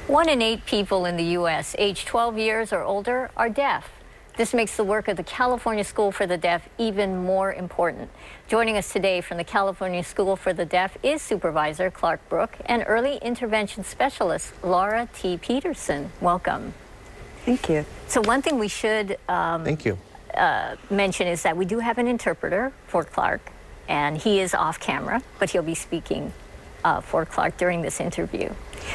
1 in 8 people in the U.S. aged 12 years or older are deaf. This makes the work of the California School for the Deaf even more important. Joining us today from the California School for the Deaf is Supervisor Clark Brooke and Early Intervention Specialist Laura T. Peterson. Welcome. Thank you. So one thing we should mention is that we do have an interpreter for Clark, and he is off camera, but he'll be speaking for Clark during this interview.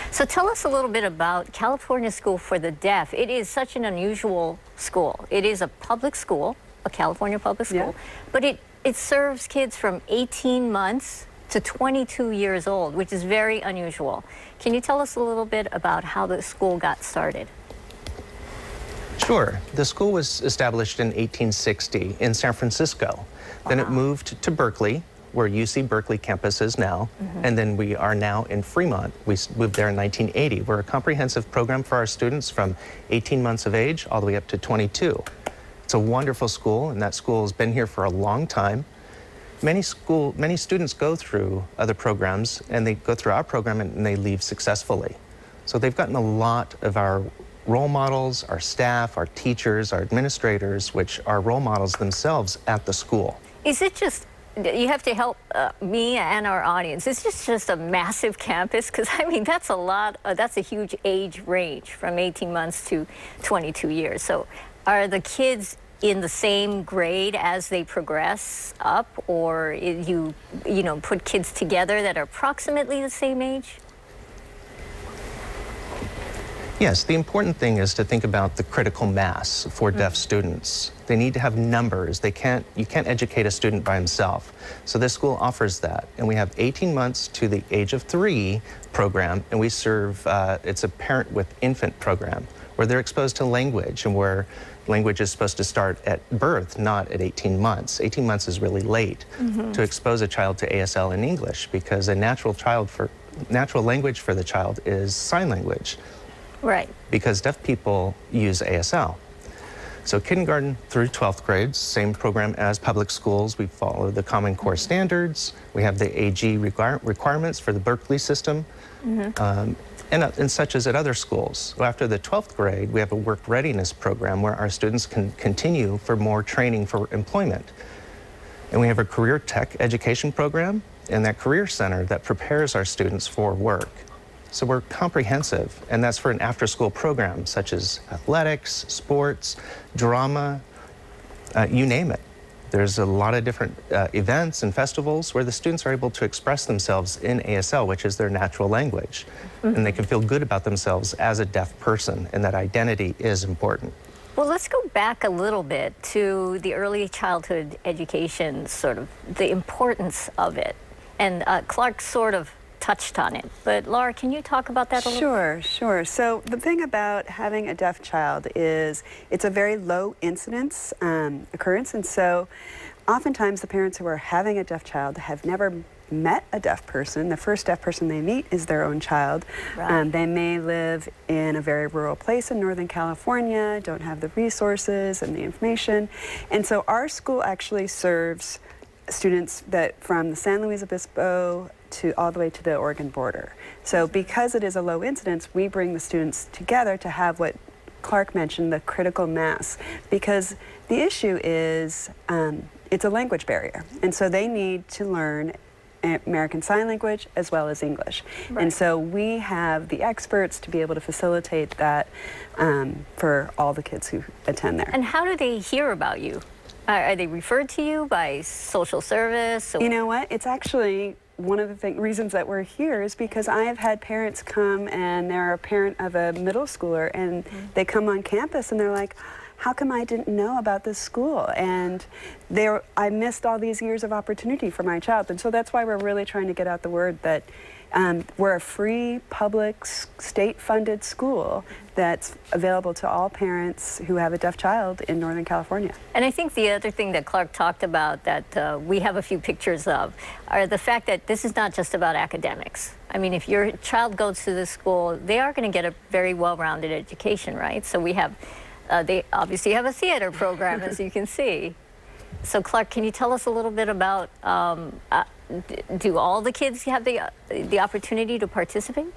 So tell us a little bit about California School for the Deaf. It is such an unusual school. It is a public school, a California public school, but it serves kids from 18 months to 22 years old, which is very unusual. Can you tell us a little bit about how the school got started? Sure. The school was established in 1860 in San Francisco. Then it moved to Berkeley, where UC Berkeley campus is now, and then we are now in Fremont. We moved there in 1980. We're a comprehensive program for our students from 18 months of age all the way up to 22. It's a wonderful school, and that school has been here for a long time. Many students go through other programs, and they go through our program and they leave successfully. So they've gotten a lot of our role models, our staff, our teachers, our administrators, which are role models themselves at the school. Is it just, you have to help me and our audience, is this just a massive campus? Because I mean, that's a lot, that's a huge age range from 18 months to 22 years. So are the kids in the same grade as they progress up, or you put kids together that are approximately the same age? Yes, the important thing is to think about the critical mass for deaf students. They need to have numbers. You can't educate a student by himself. So this school offers that. And we have 18 months to the age of 3 program, and we serve, it's a parent with infant program, where they're exposed to language and where language is supposed to start at birth, not at 18 months. 18 months is really late to expose a child to ASL in English, because a natural language for the child is sign language. Right. Because deaf people use ASL. So kindergarten through 12th grades, same program as public schools. We follow the Common Core standards. We have the AG requirements for the Berkeley system, and such as at other schools. So after the 12th grade, we have a work readiness program where our students can continue for more training for employment. And we have a career tech education program and that career center that prepares our students for work. So we're comprehensive, and that's for an after-school program, such as athletics, sports, drama, you name it. There's a lot of different events and festivals where the students are able to express themselves in ASL, which is their natural language. And they can feel good about themselves as a deaf person, and that identity is important. Well, let's go back a little bit to the early childhood education, sort of the importance of it. And Clark sort of touched on it, but Laura, can you talk about that a little? Sure. So the thing about having a deaf child is it's a very low incidence occurrence, and so oftentimes the parents who are having a deaf child have never met a deaf person. The first deaf person they meet is their own child. Right. They may live in a very rural place in Northern California, don't have the resources and the information, and so our school actually serves students that from the San Luis Obispo to all the way to the Oregon border. So because it is a low incidence, we bring the students together to have what Clark mentioned, the critical mass, because the issue is it's a language barrier, and so they need to learn American Sign Language as well as English. Right. And so we have the experts to be able to facilitate that for all the kids who attend there. And how do they hear about you? Are they referred to you by social service? You know what? It's actually one of the reasons that we're here is because I have had parents come, and they're a parent of a middle schooler, and they come on campus and they're like, how come I didn't know about this school? And I missed all these years of opportunity for my child. And so that's why we're really trying to get out the word that we're a free, public, state-funded school that's available to all parents who have a deaf child in Northern California. And I think the other thing that Clark talked about that we have a few pictures of are the fact that this is not just about academics. I mean, if your child goes to this school, they are going to get a very well-rounded education, right? So we have, they obviously have a theater program, as you can see. So Clark, can you tell us a little bit about do all the kids have the opportunity to participate?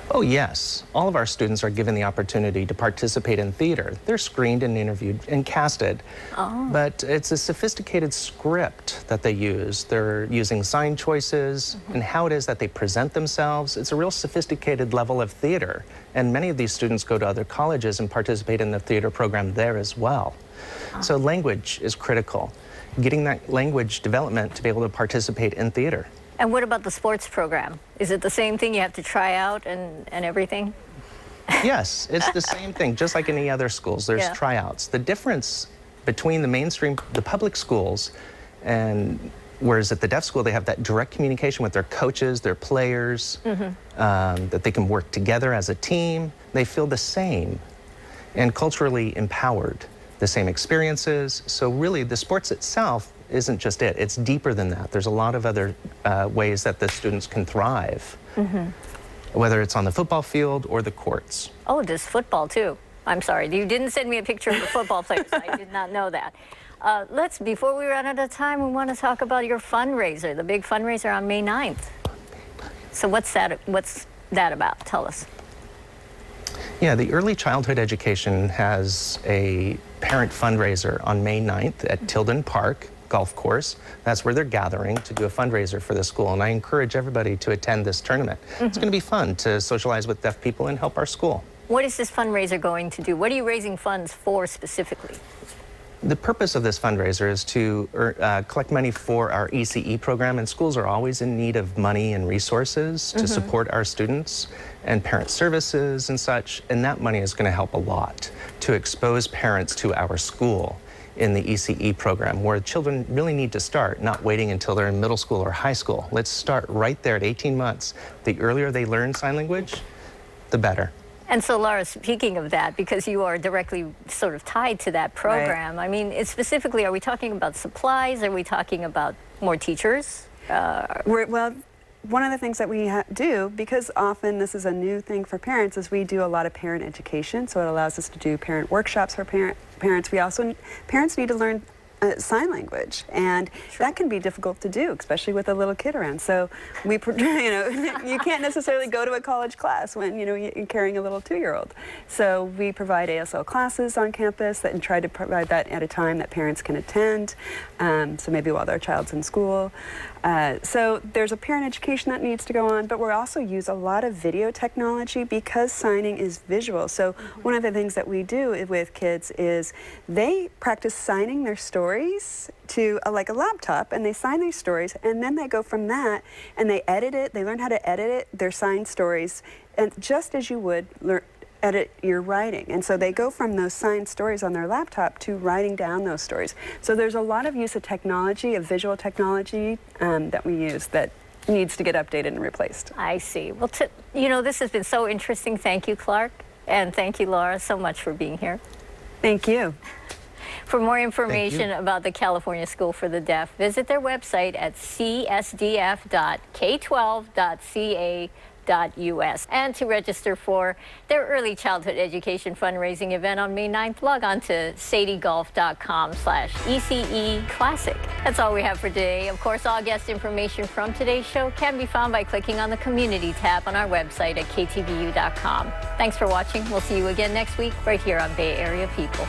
Oh, yes. All of our students are given the opportunity to participate in theater. They're screened and interviewed and casted. Oh. But it's a sophisticated script that they use. They're using sign choices and how it is that they present themselves. It's a real sophisticated level of theater. And many of these students go to other colleges and participate in the theater program there as well. So language is critical. Getting that language development to be able to participate in theater. And what about the sports program? Is it the same thing? You have to try out and everything? Yes, it's the same thing, just like any other schools. There's Yeah. tryouts. The difference between the mainstream, the public schools, and whereas at the deaf school, they have that direct communication with their coaches, their players, that they can work together as a team. They feel the same and culturally empowered, the same experiences. So really, the sports itself isn't just it. It's deeper than that. There's a lot of other ways that the students can thrive, whether it's on the football field or the courts. Oh, there's football too. I'm sorry, you didn't send me a picture of the football players. I did not know that. Before we run out of time, we want to talk about your fundraiser, the big fundraiser on May 9th. So what's that about? Tell us. Yeah, the Early Childhood Education has a parent fundraiser on May 9th at Tilden Park Golf Course. That's where they're gathering to do a fundraiser for the school, and I encourage everybody to attend this tournament. It's going to be fun to socialize with deaf people and help our school. What is this fundraiser going to do? What are you raising funds for specifically? The purpose of this fundraiser is to collect money for our ECE program, and schools are always in need of money and resources to support our students and parent services and such, and that money is going to help a lot to expose parents to our school in the ECE program, where children really need to start, not waiting until they're in middle school or high school. Let's start right there at 18 months. The earlier they learn sign language, the better. And so, Laura, speaking of that, because you are directly sort of tied to that program, I mean, specifically, are we talking about supplies? Are we talking about more teachers? Well, one of the things that we do, because often this is a new thing for parents, is we do a lot of parent education. So it allows us to do parent workshops for parents. Parents need to learn sign language, and that can be difficult to do, especially with a little kid around. So we, you can't necessarily go to a college class when you're carrying a little 2-year-old. So we provide ASL classes on campus and try to provide that at a time that parents can attend. So maybe while their child's in school. So there's a parent education that needs to go on, but we also use a lot of video technology because signing is visual. So one of the things that we do with kids is they practice signing their stories to like a laptop, and they sign these stories, and then they go from that and they edit it. They learn how to edit it, their signed stories, and just as you would edit your writing. And so they go from those signed stories on their laptop to writing down those stories. So there's a lot of use of technology, of visual technology that we use that needs to get updated and replaced. I see. Well, this has been so interesting. Thank you, Clark. And thank you, Laura, so much for being here. Thank you. For more information about the California School for the Deaf, visit their website at csdf.k12.ca.us. And to register for their early childhood education fundraising event on May 9th, log on to sadiegolf.com/ECE Classic. That's all we have for today. Of course, all guest information from today's show can be found by clicking on the Community tab on our website at ktvu.com. Thanks for watching. We'll see you again next week right here on Bay Area People.